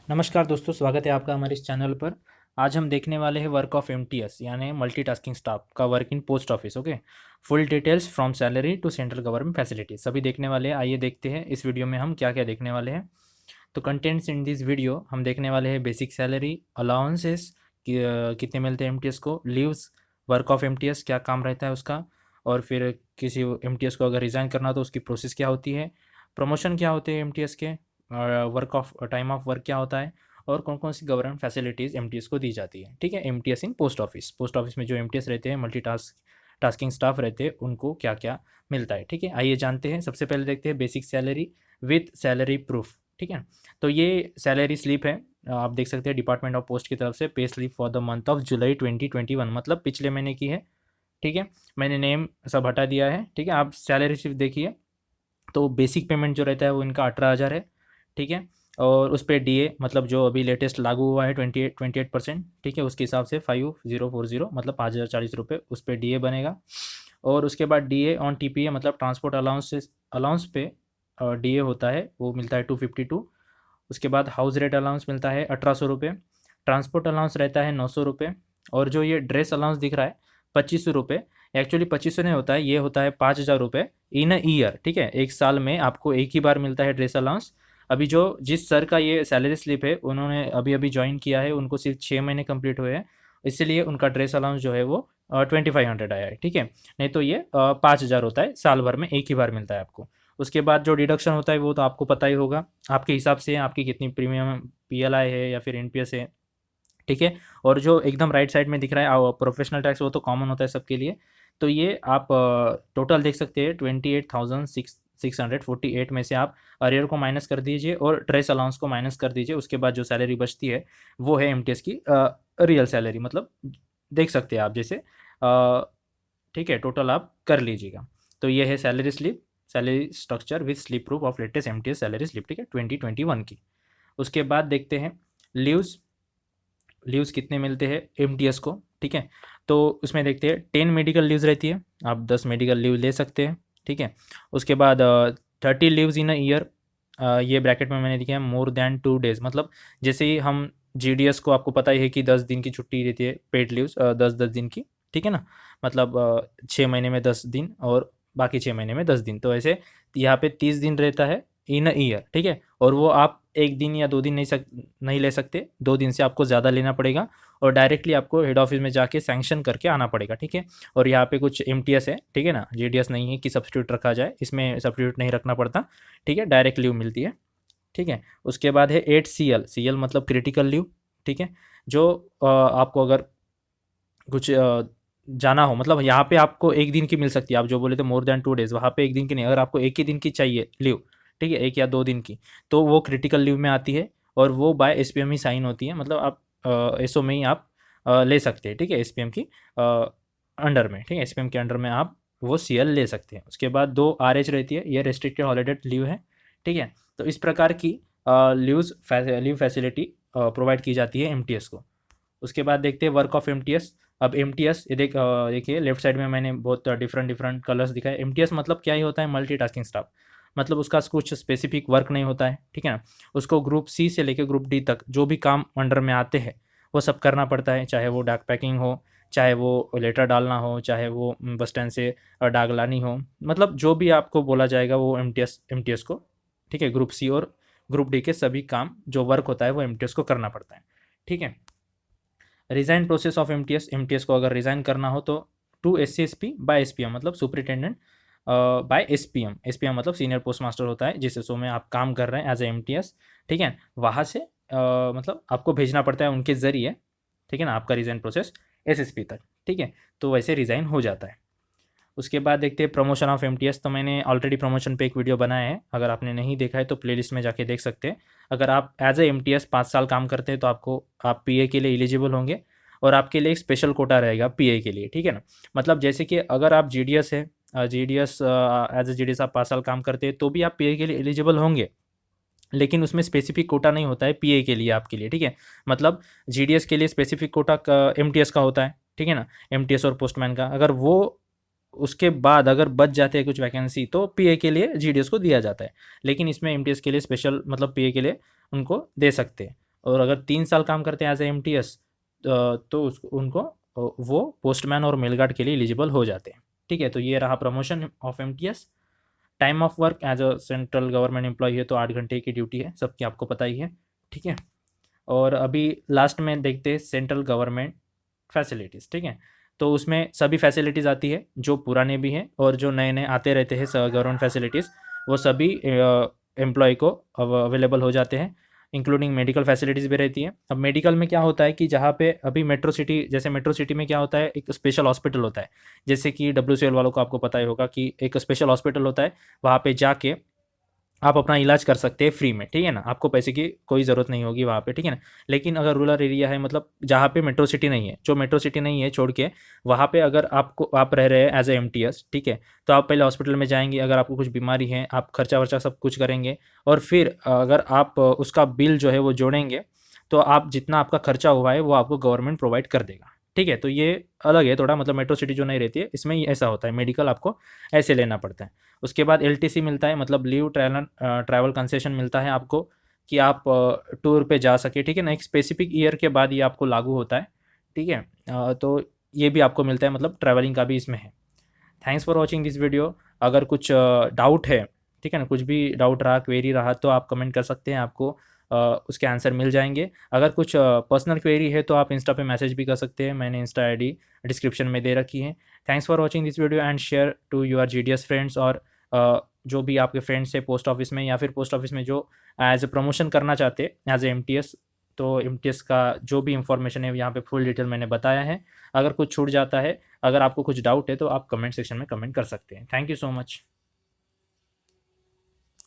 नमस्कार दोस्तों, स्वागत है आपका हमारे इस चैनल पर। आज हम देखने वाले हैं वर्क ऑफ एमटीएस यानी मल्टीटास्किंग स्टाफ का work in post office. Okay, full details from salary to central government facility सभी देखने वाले हैं। आइए देखते हैं इस वीडियो में हम क्या क्या देखने वाले हैं। तो कंटेंट्स इन दिस वीडियो हम देखने वाले हैं बेसिक सैलरी, अलाउंसेस कितने मिलते हैं एमटीएस को, लीव्स, वर्क ऑफ एमटीएस क्या काम रहता है उसका, और फिर किसी एमटीएस को अगर रिज़ाइन करना हो तो उसकी प्रोसेस क्या होती है, प्रमोशन क्या होते हैं एमटीएस के, work of time of work क्या होता है, और कौन कौन सी गवर्नमेंट फैसिलिटीज़ एमटीएस को दी जाती है। ठीक है, एमटीएस इन पोस्ट ऑफिस में जो एमटीएस रहते हैं, टास्किंग स्टाफ रहते हैं, उनको क्या क्या मिलता है। ठीक है, आइए जानते हैं। सबसे पहले देखते हैं basic salary with salary proof. ठीक है, तो ये सैलरी स्लिप है, आप देख सकते हैं डिपार्टमेंट ऑफ पोस्ट की तरफ से, pay slip for the month of July 2021, मतलब पिछले महीने की है। ठीक है, मैंने नेम सब हटा दिया है। ठीक है, आप सैलरी स्लिप देखिए तो बेसिक पेमेंट जो रहता है वो इनका 18,000 है। ठीक है, और उस पर डीए मतलब जो अभी लेटेस्ट लागू हुआ है 28%। ठीक है, उसके हिसाब से 5040 मतलब 5,040 रुपये उस पर डीए बनेगा। और उसके बाद डीए ऑन टीपीए मतलब ट्रांसपोर्ट अलाउंस पे डीए होता है, वो मिलता है 252। उसके बाद हाउस रेट अलाउंस मिलता है 1,800 रुपये। ट्रांसपोर्ट अलाउंस रहता है 900 रुपये। और जो ये ड्रेस अलाउंस दिख रहा है 2500 रुपये, एक्चुअली 2500 नहीं होता है, ये होता है 5,000 रुपये इन अ ईयर। ठीक है, एक साल में आपको एक ही बार मिलता है ड्रेस अलाउंस। अभी जो जिस सर का ये सैलरी स्लिप है, उन्होंने अभी अभी ज्वाइन किया है, उनको सिर्फ 6 महीने कंप्लीट हुए हैं, इसलिए उनका ड्रेस अलाउंस जो है वो 2500 आया है। ठीक है, नहीं तो ये 5,000 होता है, साल भर में एक ही बार मिलता है आपको। उसके बाद जो डिडक्शन होता है वो तो आपको पता ही होगा, आपके हिसाब से आपकी कितनी प्रीमियम पीएलआई है या फिर एनपीएस है। ठीक है, और जो एकदम राइट साइड में दिख रहा है प्रोफेशनल टैक्स, वो तो कॉमन होता है सबके लिए। तो ये आप टोटल देख सकते हैं 28,648 में से आप अरियर को माइनस कर दीजिए और ड्रेस अलाउंस को माइनस कर दीजिए। उसके बाद जो सैलरी बचती है वो है एमटीएस की रियल सैलरी, मतलब देख सकते हैं आप जैसे। ठीक है, टोटल आप कर लीजिएगा। तो ये है salary slip, salary structure with slip proof of latest MTS salary slip. ठीक है, 2021 की। उसके बाद देखते हैं लीव्स। लीव्स कितने मिलते हैं एमटीएस को। ठीक है, तो उसमें देखते हैं 10 मेडिकल लीव्स रहती है, आप 10 मेडिकल लीव ले सकते हैं। ठीक है, उसके बाद 30 लीव्स इन अ ईयर, ये ब्रैकेट में मैंने लिखा है मोर देन 2 डेज, मतलब जैसे ही हम जीडीएस को आपको पता ही है कि 10 दिन की छुट्टी रहती है, पेड लीव्स 10-10 दिन की। ठीक है ना, मतलब 6 महीने में 10 दिन और बाकी 6 महीने में 10 दिन, तो ऐसे यहाँ पे 30 दिन रहता है इन अ ईयर। ठीक है, और वो आप एक दिन या 2 दिन नहीं ले सकते, 2 दिन से आपको ज़्यादा लेना पड़ेगा और डायरेक्टली आपको हेड ऑफिस में जाके सैंक्शन करके आना पड़ेगा। ठीक है, और यहाँ पे कुछ एमटीएस है, ठीक है ना, जीडीएस नहीं है कि सब्सटीट्यूट रखा जाए, इसमें सब्सटीट्यूट नहीं रखना पड़ता। ठीक है, डायरेक्ट लीव मिलती है। ठीक है, उसके बाद है 8 CL, सीएल मतलब क्रिटिकल लीव। ठीक है, जो आपको अगर कुछ जाना हो, मतलब यहाँ पे आपको एक दिन की मिल सकती है, आप जो बोले थे मोर देन 2 डेज, वहाँ पे एक दिन की नहीं, अगर आपको एक ही दिन की चाहिए लीव, ठीक है, 1 या 2 दिन की, तो वो क्रिटिकल लीव में आती है और वो बाय एसपीएम ही साइन होती है, मतलब आप एसओ में ही आप ले सकते हैं। ठीक है, एसपीएम की अंडर में, ठीक है, एसपीएम के अंडर में आप वो सीएल ले सकते हैं। उसके बाद 2 RH रहती है, ये रेस्ट्रिक्टेड हॉलीडे लीव है। ठीक है, तो इस प्रकार की लीव फैसिलिटी प्रोवाइड की जाती है एमटीएस को। उसके बाद देखते हैं वर्क ऑफ एमटीएस। अब एमटीएस ये देखिए लेफ्ट साइड में मैंने बहुत डिफरेंट डिफरेंट कलर्स दिखाए। एमटीएस मतलब क्या ही होता है, मल्टीटास्किंग स्टाफ, मतलब उसका कुछ स्पेसिफिक वर्क नहीं होता है। ठीक है ना, उसको ग्रुप सी से लेकर ग्रुप डी तक जो भी काम अंडर में आते हैं वो सब करना पड़ता है, चाहे वो डाक पैकिंग हो, चाहे वो लेटर डालना हो, चाहे वो बस स्टैंड से डाक लानी हो, मतलब जो भी आपको बोला जाएगा वो एमटीएस को, ठीक है, ग्रुप सी और ग्रुप डी के सभी काम जो वर्क होता है वो एमटीएस को करना पड़ता है। ठीक है, resign process of MTS, MTS को अगर रिजाइन करना हो तो टू एससीएसपी बाय एसपीएम, मतलब सुपरिटेंडेंट बाय एसपीएम। एसपीएम मतलब सीनियर पोस्ट मास्टर होता है, जिस एसओ में आप काम कर रहे हैं एज ए एमटीएस। ठीक है, वहाँ से मतलब आपको भेजना पड़ता है उनके ज़रिए। ठीक है ना, आपका रिजाइन प्रोसेस एसएसपी तक। ठीक है, तो वैसे रिजाइन हो जाता है। उसके बाद देखते हैं प्रमोशन ऑफ एमटीएस। तो मैंने ऑलरेडी प्रमोशन पे एक वीडियो बनाया है, अगर आपने नहीं देखा है तो प्लेलिस्ट में जाके देख सकते हैं। अगर आप एज ए एमटीएस 5 साल काम करते हैं तो आप पीए के लिए एलिजिबल होंगे और आपके लिए एक स्पेशल कोटा रहेगा पीए के लिए। ठीक है ना, मतलब जैसे कि अगर आप जीडीएस है, जीडीएस एज ए जीडीएस आप 5 साल काम करते हैं तो भी आप पीए के लिए एलिजिबल होंगे, लेकिन उसमें स्पेसिफिक कोटा नहीं होता है पीए के लिए आपके लिए। ठीक है, मतलब जीडीएस के लिए स्पेसिफिक कोटा एमटीएस का होता है। ठीक है ना, एमटीएस और पोस्टमैन का, अगर वो उसके बाद अगर बच जाते हैं कुछ वैकेंसी तो पीए के लिए जीडीएस को दिया जाता है, लेकिन इसमें एमटीएस के लिए स्पेशल मतलब पीए के लिए उनको दे सकते हैं। और अगर 3 साल काम करते हैं एज ए MTS तो उनको वो पोस्टमैन और मेलगार्ड के लिए एलिजिबल हो जाते हैं। ठीक है, तो ये रहा promotion of MTS। Time of work as a central government employee है तो 8 घंटे की ड्यूटी है, सबकी आपको पता ही है। ठीक है, और अभी लास्ट में देखते हैं सेंट्रल गवर्नमेंट फैसिलिटीज़। ठीक है, तो उसमें सभी फैसिलिटीज़ आती है, जो पुराने भी हैं और जो नए नए आते रहते हैं गवर्नमेंट फैसिलिटीज़, वो सभी एम्प्लॉय को अवेलेबल हो जाते हैं, इंक्लूडिंग मेडिकल फैसिलिटीज़ भी रहती है। अब मेडिकल में क्या होता है कि जहाँ पे अभी मेट्रो सिटी, जैसे मेट्रो सिटी में क्या होता है, एक स्पेशल हॉस्पिटल होता है, जैसे कि WCL वालों को आपको पता ही होगा कि एक स्पेशल हॉस्पिटल होता है, वहाँ पे जाके आप अपना इलाज कर सकते हैं फ्री में। ठीक है ना, आपको पैसे की कोई ज़रूरत नहीं होगी वहाँ पे। ठीक है ना, लेकिन अगर रूरल एरिया है, मतलब जहाँ पे मेट्रो सिटी नहीं है, जो मेट्रो सिटी नहीं है छोड़ के, वहाँ पे अगर आप रह रहे हैं एज ए MTS, ठीक है, तो आप पहले हॉस्पिटल में जाएंगे, अगर आपको कुछ बीमारी है, आप खर्चा वर्चा सब कुछ करेंगे, और फिर अगर आप उसका बिल जो है वो जोड़ेंगे, तो आप जितना आपका खर्चा हुआ है वो आपको गवर्नमेंट प्रोवाइड कर देगा। ठीक है, तो ये अलग है थोड़ा, मतलब मेट्रो सिटी जो नहीं रहती है इसमें ये ऐसा होता है, मेडिकल आपको ऐसे लेना पड़ता है। उसके बाद LTC मिलता है, मतलब लीव ट्रैवल कंसेशन मिलता है आपको, कि आप टूर पे जा सके। ठीक है ना, एक स्पेसिफिक ईयर के बाद ये आपको लागू होता है। ठीक है, तो ये भी आपको मिलता है, मतलब ट्रैवलिंग का भी इसमें है। Thanks for watching this video. अगर कुछ डाउट है, ठीक है ना, कुछ भी डाउट रहा, क्वेरी रहा, तो आप कमेंट कर सकते हैं, आपको उसके आंसर मिल जाएंगे। अगर कुछ पर्सनल क्वेरी है तो आप इंस्टा पे मैसेज भी कर सकते हैं, मैंने इंस्टा ID डिस्क्रिप्शन में दे रखी है। Thanks for watching this video and share to your GDS friends, और जो भी आपके फ्रेंड्स है पोस्ट ऑफिस में, या फिर पोस्ट ऑफिस में जो एज ए प्रमोशन करना चाहते हैं एज ए MTS, तो MTS का जो भी इंफॉर्मेशन है यहाँ पे फुल डिटेल मैंने बताया है। अगर कुछ छूट जाता है, अगर आपको कुछ डाउट है, तो आप कमेंट सेक्शन में कमेंट कर सकते हैं। Thank you so much.